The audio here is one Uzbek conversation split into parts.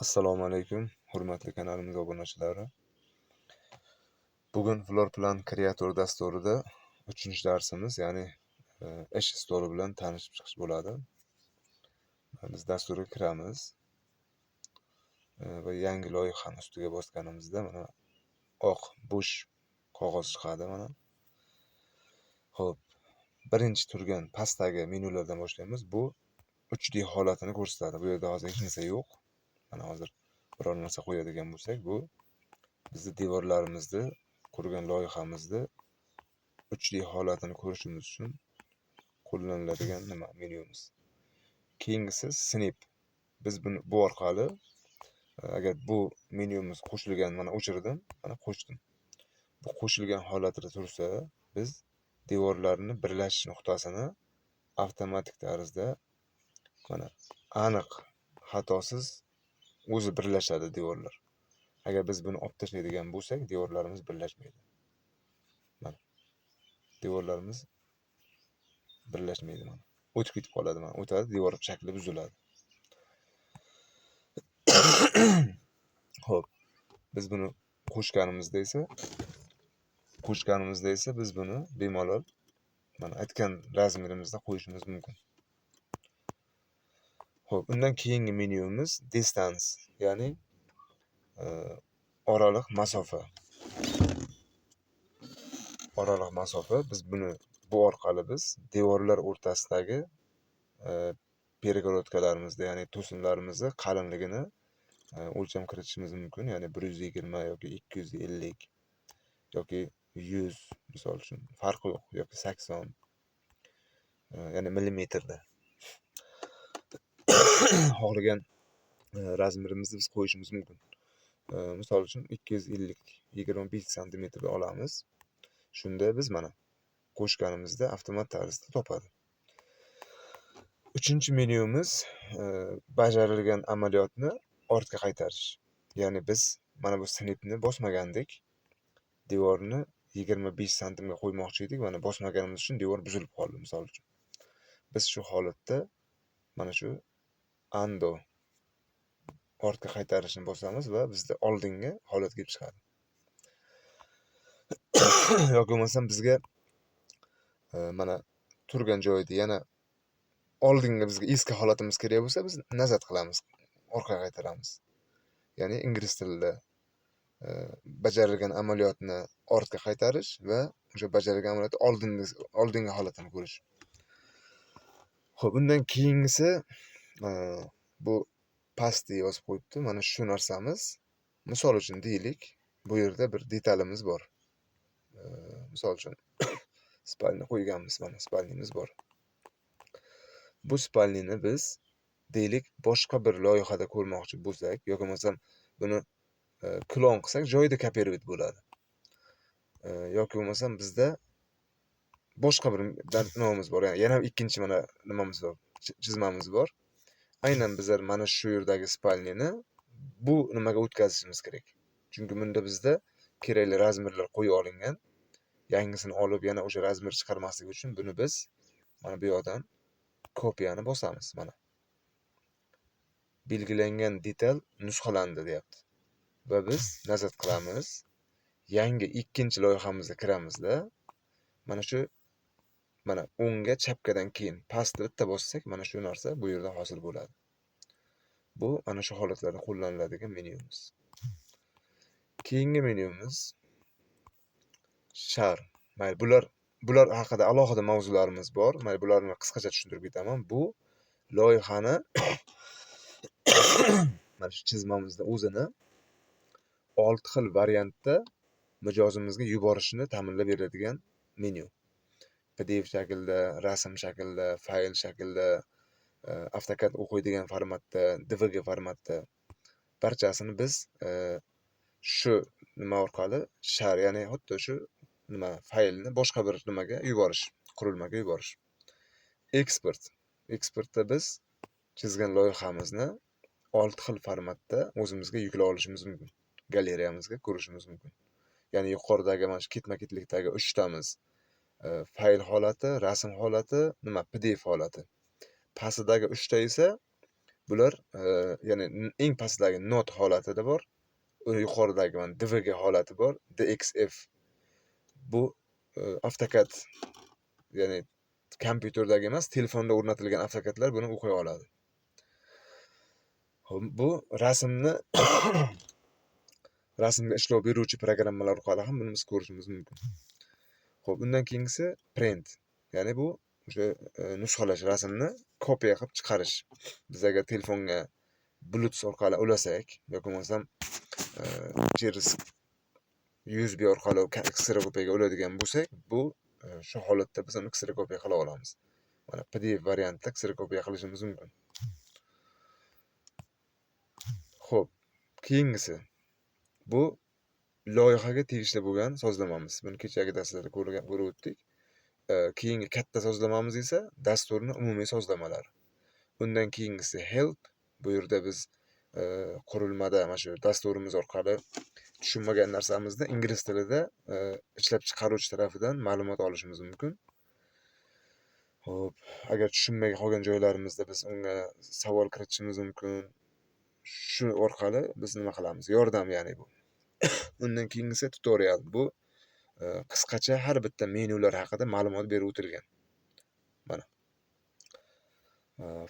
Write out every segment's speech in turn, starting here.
Assalomu alaykum, hurmatli kanalimiz obunachilari. Bugun Floor Plan Creator dasturida 3-darsimiz, ya'ni ish stoli bilan tanishib chiqish bo'ladi. Biz dasturga kiramiz va yangi loyihani ustiga bosganimizda mana oq bo'sh qog'oz chiqadi mana. Xo'p, birinchi turgan pastdagi menyulardan boshlaymiz. Bu 3D holatini ko'rsatadi. Bu yerda hozir hech narsa yo'q. Mana hozir biror narsa qo'yadigan bo'lsak, bu bizni devorlarimizni qurgan loyihamizni 3D holatini ko'rishimiz uchun qo'llaniladigan menyumiz. Keyingisi snip. Biz buni bu orqali agar bu menyumiz qo'shilgan, mana o'chirdim, mana qo'shdim. Bu qo'shilgan holatida tursa, biz devorlarni birlashish nuqtasini avtomatik tarzda mana aniq, xatosiz o'zi birlashadi devorlar. Agar biz buni olib tashlaydigan bo'lsak, devorlarimiz birlashmaydi. Mana devorlarimiz birlashmaydi mana. O'tib ketib qoladi mana. O'tadi, devor shakli buziladi. Xo'p, biz buni qo'shganimizda esa biz buni bemalol mana aytgan razmerimizda qo'yishimiz mumkin. Xo'p, undan keyingi menyumiz distance, ya'ni oraliq masofa. Oraliq masofa, biz buni bu orqali biz devorlar o'rtasidagi перегородкаlarimizni, ya'ni to'sinlarimizni qalinligini o'lcham kiritishimiz mumkin. Ya'ni 120 yoki 250 yoki 100 misol uchun farqi yo'q, yoki 80, ya'ni millimetrda xohlagan razmerimizni biz qo'yishimiz mumkin. Misol uchun 250-25 santimetrda olamiz. Shunda biz mana qo'shganimizda avtomat tarzda topadi. Uchinchi menyumiz bajarilgan amaliyotni ortga qaytarish. Ya'ni biz mana bu snipni bosmagandik. Devorni 25 santimga qo'ymoqchi edik. Mana bosmaganimiz uchun devor buzilib qoldi, misol uchun. Biz shu holatda mana shu undo, ortga qaytarishni bosamiz va bizda oldingi holatga kelib chiqadi. Yoki bo'lmasam bizga mana turgan joyida yana oldingi bizga eski holatimiz kerak bo'lsa, biz nazat qilamiz, orqaga qaytaramiz. Ya'ni ingliz tilida bajarilgan amaliyotni ortga qaytarish va o'sha bajarilgan amaliyotni oldingi holatini ko'rish. Xo'p, undan keyingisi bu pastda yozib qo'yibdi. Mana shu narsamiz. Misol uchun deylik, bu yerda bir detalimiz bor. Misol uchun spalni qo'yganmiz, mana spalnimiz bor. Bu spalnini biz deylik boshqa bir loyihada ko'rmoqchi bo'lsak, yoki bo'lmasam buni klon qilsak, joyida kopировать bo'ladi. Yoki bo'lmasam bizda boshqa bir nimamiz bor. Ya'ni yana ikkinchi mana nimamiz bor, chizmamiz bor. Aynan bizlar mana shu yerdagi spalnini bu nimaga o'tkazishimiz kerak. Chunki bunda bizda kerakli razmerlar qo'yib olingan. Yangisini olib yana o'sha razmer chiqarmaslik uchun buni biz mana bu yoqdan kopiyani bosamiz mana. Belgilangan detal nusxalandi deyapti. Va biz nazat qilamiz. Yangi ikkinchi loyihamizga kiramizda mana shu mana o'ngga chapkadan keyin pastda bitta bossak, mana shu narsa bu yerda hosil bo'ladi. Bu ana shu holatlarda qo'llaniladigan menyumiz. Keyingi menyumiz shar. Mayli, bular haqida alohida mavzularimiz bor. Mayli, bularni qisqacha tushuntirib ketaman. Bu loyihani mana shu chizmamizda o'zini 6 xil variantda mijozimizga yuborishini ta'minlab beradigan menyu. PDF shaklda, rasm shaklda, fayl shaklda, AutoCAD o'qiydigan formatda, DVG formatda barchasini biz shu nima orqali shar, ya'ni xuddi shu nima faylni boshqa bir nimaga yuborish, qurilmaga yuborish. Exportda biz chizgan loyihamizni 6 xil formatda o'zimizga yuklab olishimiz mumkin. Galereyamizga ko'rishimiz mumkin. Ya'ni yuqoridagi mana shu ketma-ketlikdagi 3 tamiz fayl holati, rasm holati, PDF holati. Pastdagi 3 ta esa Bular ya'ni eng pastdagi not holatida bor, yuqoridagi mana DVG holati bor, DXF. Bu AutoCAD, ya'ni kompyuterdagi emas, telefonda o'rnatilgan AutoCADlar buni o'qiy oladi. Bu rasmni rasmga ishlov beruvchi programmalar orqali ham buni biz ko'rishimiz mumkin. Xo'p, undan keyingisi print. Ya'ni bu o'sha nusxalash, rasmni kopiya qilib chiqarish. Biz agar telefonga Bluetooth orqali ulasak yoki bo'lmasam через USB orqali kserokopiyaga uladigan bo'lsak, bu shu holatda biz uni kserokopiya qila olamiz. Mana PDF variantda kserokopiya qilishimiz mumkin. Xo'p, keyingisi bu loyihaga tegishli bo'lgan sozlamamiz. Buni kechagi darslarda ko'rib o'tdik. Keyingi katta sozlamamiz esa dasturning umumiy sozlamalari. Undan keyingisi help. Bu yerda biz qurilmada mana shu dasturimiz orqali tushunmagan narsamizni ingliz tilida ishlab chiqaruvchi tarafidan ma'lumot olishimiz mumkin. Xo'p, agar tushunmay qolgan joylarimizda biz unga savol kiritishimiz mumkin. Shu orqali biz nima qilamiz? Yordam, ya'ni bu. Undan keyingisi tutorial. Bu qisqacha har bitta menyular haqida ma'lumot berib o'tilgan. Mana.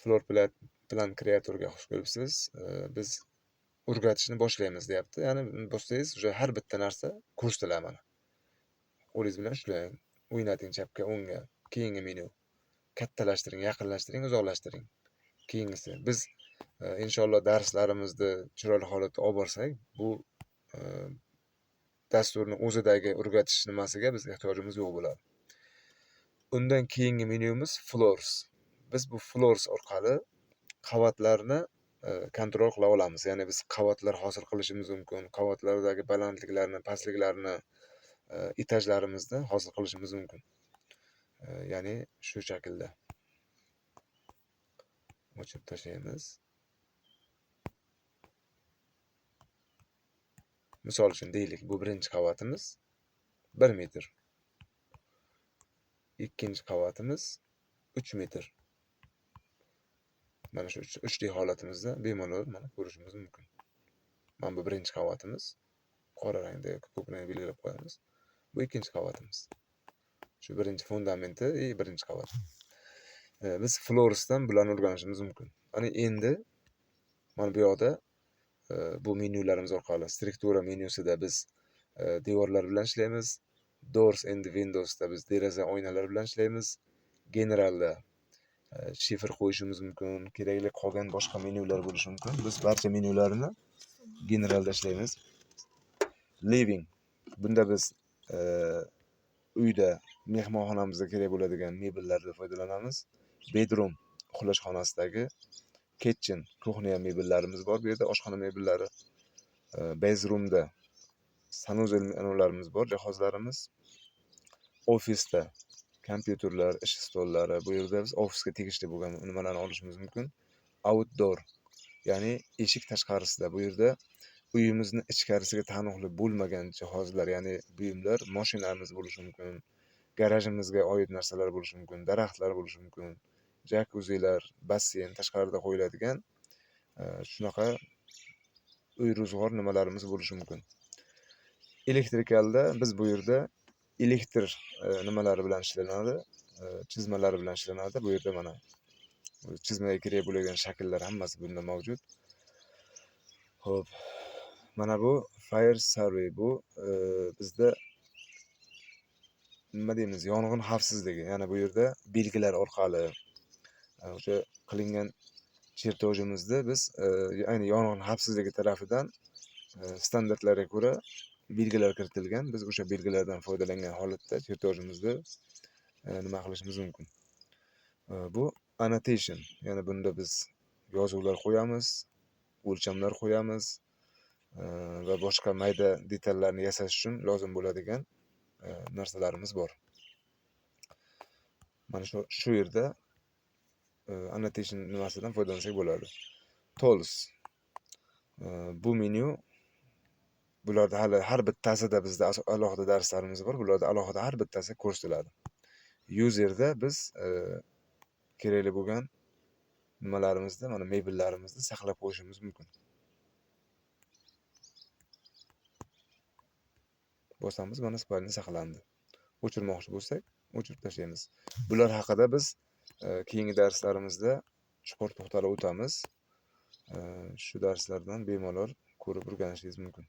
Floor plan creatorga xush kelibsiz. Biz o'rgatishni boshlaymiz deyapti. Ya'ni bo'lsangiz, o'sha har bitta narsa kurslar mana. O'zingiz bilan ishlang, o'ynating chapga, o'ngga, keyingi menyu. Kattalashtiring, yaqinlashtiring, uzoqlashtiring. Keyingisi biz inshaalloh darslarimizni chiroyli holatda olib borsak, bu dasturning o'zidagi o'rgatish nimasiga biz ehtiyojimiz yo'q bo'ladi. Undan keyingi menyumiz floors. Biz bu floors orqali qavatlarni kontrol qila olamiz. Ya'ni biz qavatlar hosil qilishimiz mumkin. Qavatlardagi balandliklarni, pastliklarni, etajlarimizni hosil qilishimiz mumkin. Ya'ni shu shaklda. Ochib tashlaymiz. Misol uchun deylik, bu birinchi qavatimiz 1 metr. Ikkinchi qavatimiz 3 metr. Mana shu 3D holatimizda bemalol mana ko'rishimiz mumkin. Mana bu birinchi qavatimiz. Qora rangda yoki ko'k rangda belgilab qo'yamiz. Bu ikkinchi qavatimiz. Shu birinchi fundamenti, birinchi qavat. Biz floorsdan bularni o'rganishimiz mumkin. Ana endi mana bu yoqda bu menyularimiz orqali struktura menyusida biz devorlar bilan ishlaymiz. Doors and windowsda biz deraza, oynalar bilan ishlaymiz. Generalda shifr qo'yishimiz mumkin, kerakli qolgan boshqa menyular bo'lishi mumkin. Biz barcha menyularni generalda ishlaymiz. Living. Bunda biz uyda, mehmonxonamizda kerak bo'ladigan mebellardan foydalanamiz. Bedroom, uxlash xonasidagi kitchen, kuxnya mebellarimiz bor. Bu yerda oshxona mebellari. Bedroomda sanuzel anavlarimiz bor, jihozlarimiz. Ofisda kompyuterlar, ish stollari. Bu yerda biz ofisga tegishli bo'lgan nimalarni olishimiz mumkin. Outdoor, ya'ni eshik tashqarisida. Bu yerda uyimizni ichkarisiga taalluqli bo'lmagan jihozlar, ya'ni buyumlar, mashinamiz bo'lishi mumkin. Garajimizga oid narsalar bo'lishi mumkin, daraxtlar bo'lishi mumkin. Jakuzilar, basseyn, tashqarida qo'yiladigan shunaqa uy ro'zg'or nimalarimiz bo'lishi mumkin. Elektrikalda biz bu yerda elektr nimalari bilan ishlanadi, chizmalari bilan ishlanadi. Bu yerda mana chizmaga kerak bo'lgan shakllar hammasi bunda mavjud. Xo'p. Mana bu fire survey. Bu bizda nima deymiz? Yong'in xavfsizligi. Ya'ni bu yerda belgilar orqali o'sha qilingan chertojimizda biz ayni yong'in xavfsizligi tarafidan standartlarga ko'ra belgilar kiritilgan. Biz o'sha belgilardan foydalangan holatda chertojimizni nima qilishimiz mumkin. Bu annotation. Ya'ni bunda biz yozuvlar qo'yamiz, o'lchamlar qo'yamiz va boshqa mayda detallarni yasash uchun lozim bo'ladigan narsalarimiz bor. Mana shu yerda annotation nimasidan foydalansak bo'ladi. Tools. Bu menyu, bularda hali har bittasida bizda alohida darslarimiz bor. Bularda alohida har bittasi ko'rsatiladi. Userda biz kerakli bo'lgan nimalarimizda, mana mebellarimizni saqlab qo'yishimiz mumkin. Bosamiz, mana spalni saqlandi. O'chirmoqchi bo'lsak, o'chirib tashlaymiz. Bular haqida biz keyingi darslarimizda chuqur to'xtalib o'tamiz. Shu darslardan bemalol ko'rib o'rganishingiz mumkin.